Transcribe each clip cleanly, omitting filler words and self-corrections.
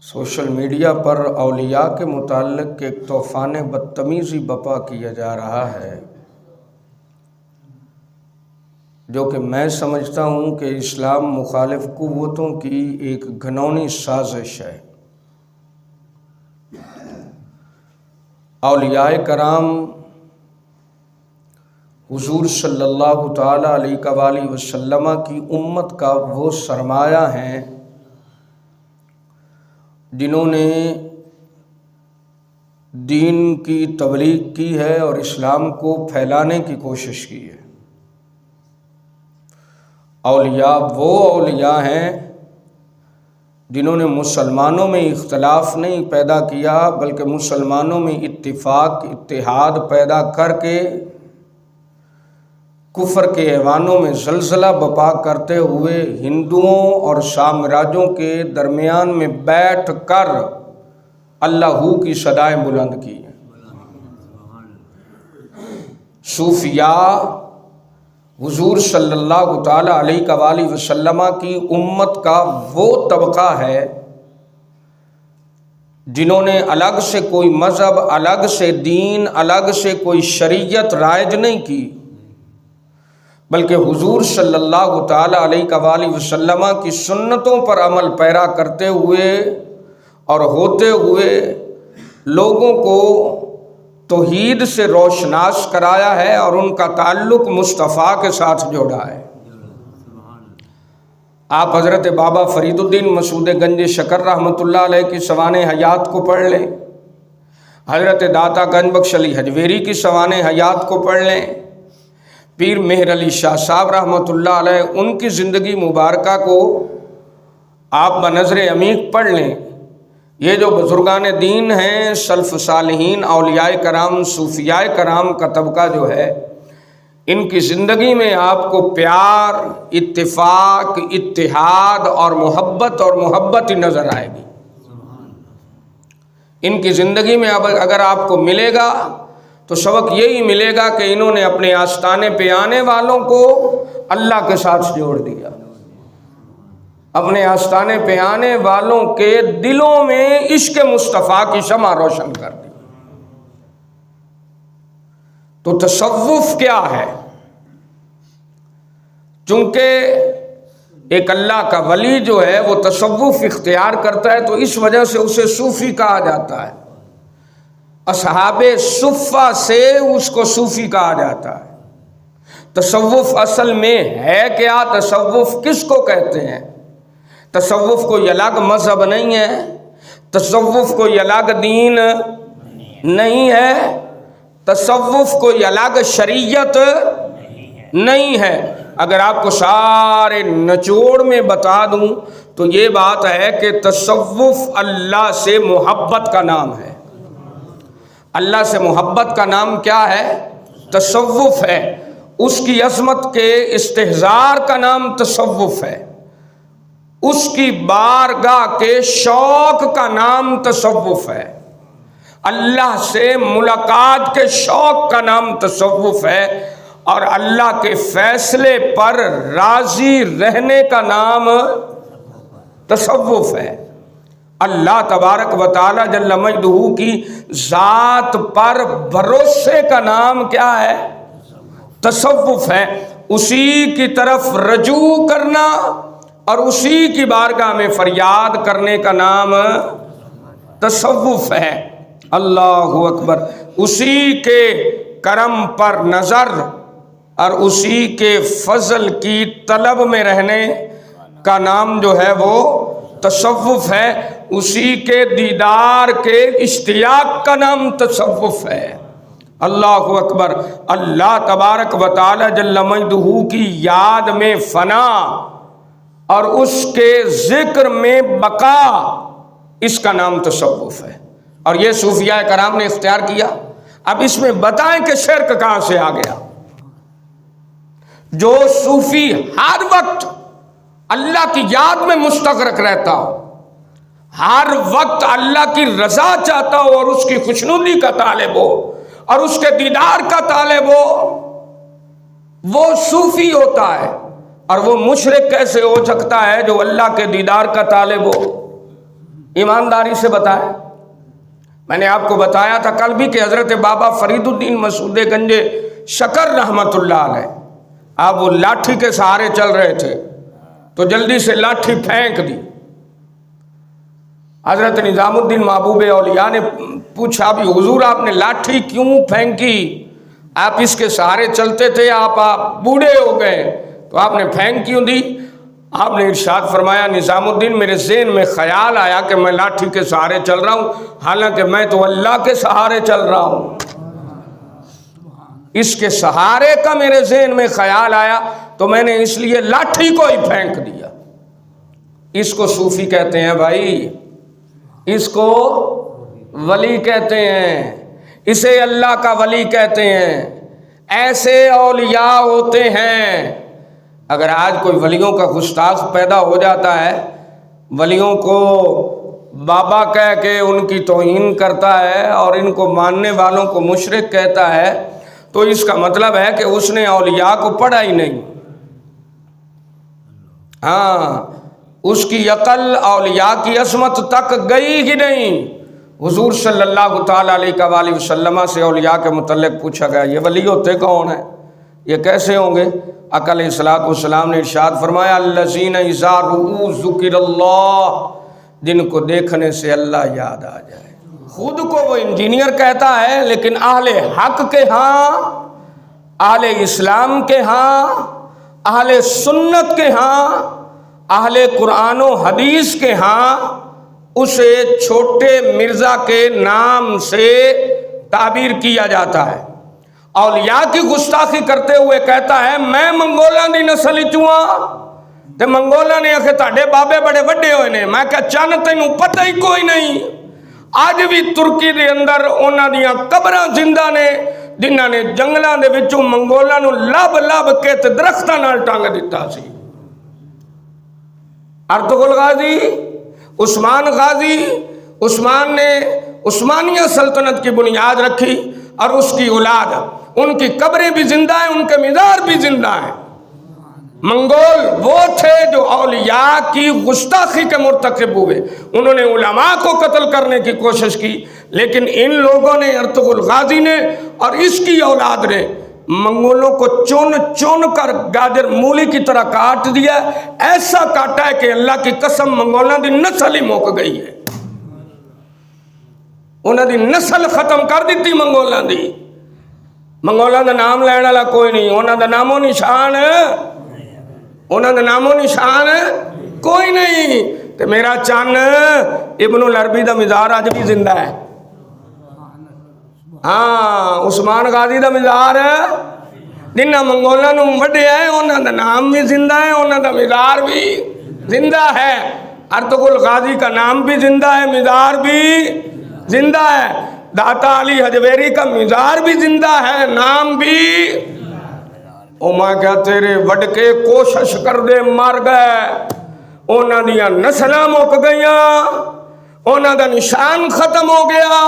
Social media پر اولیاء کے متعلق ایک طوفان بدتمیزی بپا کیا جا رہا ہے، جو کہ میں سمجھتا ہوں کہ اسلام مخالف قوتوں کی ایک گھناؤنی سازش ہے۔ اولیاء کرام حضور صلی اللہ تعالیٰ علیہ وآلہ وسلم کی امت کا وہ سرمایہ ہیں جنہوں نے دین کی تبلیغ کی ہے اور اسلام کو پھیلانے کی کوشش کی ہے۔ اولیاء وہ اولیاء ہیں جنہوں نے مسلمانوں میں اختلاف نہیں پیدا کیا، بلکہ مسلمانوں میں اتفاق اتحاد پیدا کر کے کفر کے ایوانوں میں زلزلہ بپا کرتے ہوئے ہندوؤں اور سامراجوں کے درمیان میں بیٹھ کر اللہ کی صدائیں بلند کی ہیں۔ صوفیاء حضور صلی اللہ تعالیٰ علیہ وآلہ وسلم کی امت کا وہ طبقہ ہے جنہوں نے الگ سے کوئی مذہب، الگ سے دین، الگ سے کوئی شریعت رائج نہیں کی، بلکہ حضور صلی اللہ تعالیٰ علیہ وآلہ وسلم کی سنتوں پر عمل پیرا کرتے ہوئے اور ہوتے ہوئے لوگوں کو توحید سے روشناس کرایا ہے اور ان کا تعلق مصطفیٰ کے ساتھ جوڑا ہے۔ آپ حضرت بابا فرید الدین مسعود گنج شکر رحمۃ اللہ علیہ کی سوانح حیات کو پڑھ لیں، حضرت داتا گنج بخش علی حجویری کی سوانح حیات کو پڑھ لیں، پیر مہر علی شاہ صاحب رحمۃ اللہ علیہ ان کی زندگی مبارکہ کو آپ بنظر عمیق پڑھ لیں۔ یہ جو بزرگان دین ہیں، سلف صالحین، اولیاء کرام، صوفیاء کرام کا طبقہ جو ہے، ان کی زندگی میں آپ کو پیار، اتفاق، اتحاد اور محبت ہی نظر آئے گی۔ ان کی زندگی میں اگر آپ کو ملے گا تو سبق یہی ملے گا کہ انہوں نے اپنے آستانے پہ آنے والوں کو اللہ کے ساتھ جوڑ دیا، اپنے آستانے پہ آنے والوں کے دلوں میں عشق مصطفیٰ کی شمع روشن کر دی۔ تو تصوف کیا ہے؟ چونکہ ایک اللہ کا ولی جو ہے وہ تصوف اختیار کرتا ہے تو اس وجہ سے اسے صوفی کہا جاتا ہے۔ اصحاب صفہ سے اس کو صوفی کہا جاتا ہے۔ تصوف اصل میں ہے کیا؟ تصوف کس کو کہتے ہیں؟ تصوف کوئی الگ مذہب نہیں ہے، تصوف کوئی الگ دین نہیں ہے، تصوف کوئی الگ شریعت نہیں ہے۔ اگر آپ کو سارے نچوڑ میں بتا دوں تو یہ بات ہے کہ تصوف اللہ سے محبت کا نام ہے۔ اللہ سے محبت کا نام کیا ہے؟ تصوف ہے۔ اس کی عظمت کے استحضار کا نام تصوف ہے۔ اس کی بارگاہ کے شوق کا نام تصوف ہے۔ اللہ سے ملاقات کے شوق کا نام تصوف ہے، اور اللہ کے فیصلے پر راضی رہنے کا نام تصوف ہے۔ اللہ تبارک و تعالی جل مجدہ کی ذات پر بھروسے کا نام کیا ہے؟ تصوف ہے۔ اسی کی طرف رجوع کرنا اور اسی کی بارگاہ میں فریاد کرنے کا نام تصوف ہے۔ اللہ اکبر۔ اسی کے کرم پر نظر اور اسی کے فضل کی طلب میں رہنے کا نام جو ہے وہ تصوف ہے۔ اسی کے دیدار کے اشتیاق کا نام تصوف ہے۔ اللہ اکبر۔ اللہ تبارک و تعالی جل مجدہ کی یاد میں فنا اور اس کے ذکر میں بقا، اس کا نام تصوف ہے، اور یہ صوفیاء کرام نے اختیار کیا۔ اب اس میں بتائیں کہ شرک کہاں سے آ گیا؟ جو صوفی ہر وقت اللہ کی یاد میں مستغرق رہتا ہو، ہر وقت اللہ کی رضا چاہتا ہو اور اس کی خوشنودی کا طالب ہو اور اس کے دیدار کا طالب ہو، وہ صوفی ہوتا ہے۔ اور وہ مشرک کیسے ہو سکتا ہے جو اللہ کے دیدار کا طالب ہو؟ ईमानदारी से बताएं। मैंने आपको बताया था कल भी कि हज़रत बाबा फरीदुद्दीन मसूद गंजे शकर रहमतुल्लाह अलैह, आप वो लाठी के सहारे चल रहे थे तो जल्दी से लाठी फेंक दी। हज़रत निज़ामुद्दीन महबूब औलिया ने पूछा, भी हुजूर आपने लाठी क्यों फेंकी? आप इसके सहारे चलते थे, आप बूढ़े हो गए तो आपने फेंक क्यों दी? आपने इरशाद फरमाया, निज़ामुद्दीन मेरे ज़हन में ख़याल आया कि मैं लाठी के सहारे चल रहा हूँ, हालांकि मैं तो अल्लाह के सहारे चल रहा हूँ। इसके सहारे का मेरे ज़हन में ख़याल आया तो मैंने इसलिए लाठी को ही फेंक दिया। इसको सूफ़ी कहते हैं भाई, इसको वली कहते हैं, इसे अल्लाह का वली कहते हैं। ऐसे औलिया होते हैं। अगर आज कोई वलियों का गुस्ताख पैदा हो जाता है, वलियों को बाबा कह के उनकी तौहीन करता है और इनको मानने वालों को मुशरिक कहता है, तो इसका मतलब है कि उसने औलिया को पढ़ा ही नहीं। हाँ, उसकी अकल औलिया की असमत तक गई ही नहीं। हुजूर सल्लल्लाहु ताला अलैहि वसल्लम से औलिया के मुतल्लिक पूछा गया, ये वली होते कौन है, ये कैसे होंगे? आका अलैहिस्सलातु वस्सलाम ने इरशाद फरमाया, अल्लज़ीना इज़ा रुऊ ज़ुकिरल्लाह, जिनको देखने से अल्लाह याद आ जाए। खुद को वो इंजीनियर कहता है, लेकिन अहले हक के यहाँ, अहले इस्लाम के यहाँ, अहले सुन्नत के यहाँ, अहले कुरान व हदीस के यहाँ उसे छोटे मिर्ज़ा के नाम से ताबीर किया जाता है। औलिया की गुस्ताखी करते हुए कहता है, मैं मंगोलों की नस्ल चूँ हाँ, ते मंगोलों ने आखे ताड़े बाबे बड़े वड्डे होए ने। मैं क्या चन तैनू पता ही कोई नहीं। अज भी तुर्की के अंदर उन्हां दियां कबरां जिंदा ने, जिन्हां ने जंगलों के विचों मंगोलों नूं लभ लभ के ते दरख्तां नाल टंग दिता सी। अर्तुगरुल गाजी, उस्मान गाजी, उस्मान ने उस्मानिया सल्तनत की बुनियाद रखी और उसकी औलाद, उनकी कब्रें भी जिंदा हैं, उनके मीज़ार भी जिंदा हैं। मंगोल वो थे जो औलिया की गुस्ताखी के मुर्तकिब हुए। उन्होंने उलमा को कत्ल करने की कोशिश की, लेकिन इन लोगों ने, अर्तुगरुल गाजी ने और इसकी औलाद ने मंगोलों को चुन चुन कर गाजर मूली की तरह काट दिया। ऐसा काटा है कि अल्लाह की कसम मंगोलों की नस्ल ही मुक गई है। उन्होंने नस्ल खत्म कर दी मंगोलों की। मंगोलों का नाम लैण वाला कोई नहीं, उन्होंने नामो निशान, उन्होंने नामो निशान कोई नहीं। तो मेरा चन इब्नुल अरबी का मिज़ार अज भी जिंदा है। हाँ, उस्मान गाजी का मिज़ार जिन्हें मंगोलों नूं वड्ढिया है, उन्होंने नाम भी जिंदा है, उन्होंने मिज़ार भी जिंदा है। अर्तुगरुल गाजी का नाम भी जिंदा है, मिज़ार भी जिंदा है। दाता अली हजवेरी का मिज़ार भी जिंदा है, नाम भी। ओ मैं क्या तेरे वडके कोशिश कर दे मर गए, उन्हां दियां नस्लां मुक गईयां, उन्हां दा निशान खत्म हो गया,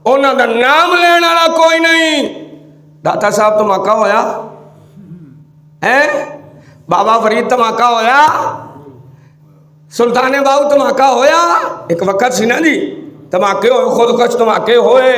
उन्हां दा नाम लेने वाला कोई नहीं। दाता साहब धमाका होया है, बाबा फरीद धमाका होया, सुल्ताने बाहू धमाका होया। एक वक्त सी ना जी, धमाके होए, खुदकश धमाके होए।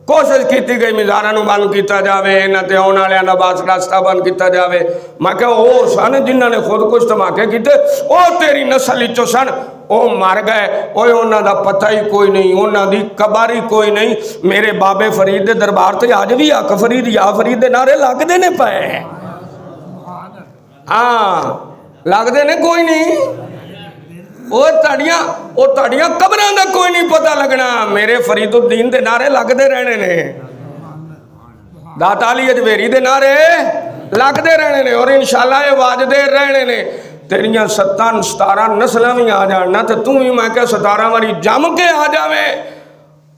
कोशिश की गई मिज़ारां नूं बंद किया जाए, इन्हां ते आउण वालियां दा बस रास्ता बंद किया जाए। मैं क्या वो सन जिन्हां ने खुदकुश धमाके किए, वो तेरी नस्ल चो सन, वो मर गए। ओए उन्हां दा पता ही कोई नहीं, उन्हां दी कबर ही कोई नहीं। मेरे बाबे फरीद दे दरबार ते अज भी हक फरीद या फरीद दे नारे लगदे ने पए। हाँ लगदे ने, कोई नहीं। वो ताड़ियां कबरां दा कोई नहीं पता लगना, मेरे फरीदुद्दीन दे नारे लगदे रहने ने, दाता अली हजवेरी दे नारे लगदे रहने ने, और इंशाअल्लाह ये वाजदे रहने ने। तेरियां 17 नस्लां भी आ जाना तो तू भी मैं क्या 17 वारी जम के आ जावे।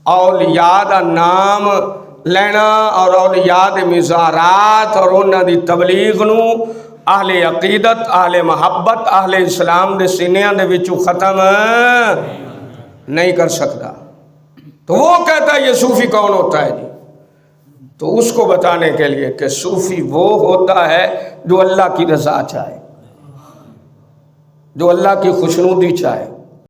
औलिया दा नाम लेना और औलिया दे मिज़ारात और उन्हां दी तबलीग नूं आहले अकीदत, आहले महब्बत, आहले इस्लाम दे सीनियां दे विचों खत्म नहीं कर सकता। तो वो कहता है ये सूफी कौन होता है जी? तो उसको बताने के लिए कि सूफी वो होता है जो अल्लाह की रज़ा चाहे, जो अल्लाह की खुशनुदी चाहे।